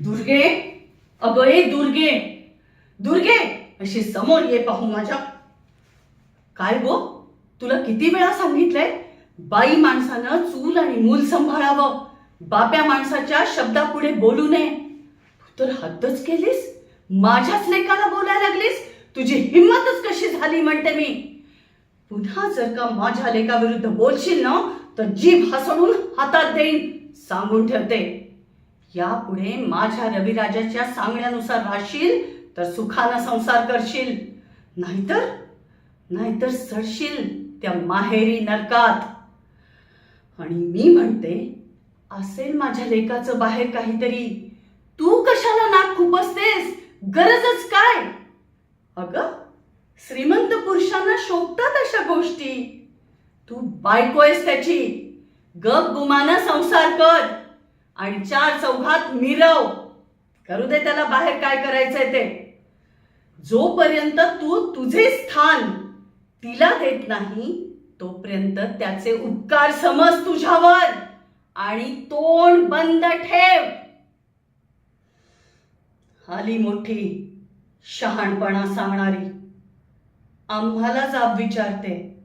दुर्गे, अगं ए दुर्गे, दुर्गे अशी समोर ये पाहू माझ्या. काय गो, तुला किती वेळा सांगितलंय बाई माणसानं चूल आणि मूल सांभाळावं, बाप्या माणसाच्या शब्दापुढे बोलू नये. तू तर हद्दच केलीस. माझ्याच लेकाला बोलायला लागलीस. तुझी हिंमतच कशी झाली म्हणते मी. पुन्हा जर का माझ्या लेकाविरुद्ध बोलशील ना तर जीभ हसवून हातात देईन, सांगून ठेवते. यापुढे माझ्या रविराजाच्या सांगण्यानुसार राहशील तर सुखानं संसार करशील, नाहीतर नाहीतर सडशील त्या माहेरी नरकात. आणि मी म्हणते, असेल माझ्या लेकाचं बाहेर काहीतरी, तू कशाला नाक खुपसतेस? गरजच काय? अगं, श्रीमंत पुरुषांना शोभतात अशा गोष्टी. तू बायको आहेस त्याची. गप गुमानं संसार कर आणि चार चौघात मिरव. करू दे त्याला बाहेर काय करायचंय ते. जोपर्यंत तू तुझे स्थान तिला देत नाही तोपर्यंत त्याचे उपकार समज तुझ्यावर आणि तोंड बंद ठेव. आली मोठी शहाणपणा सांगणारी, आम्हाला जाब विचारते.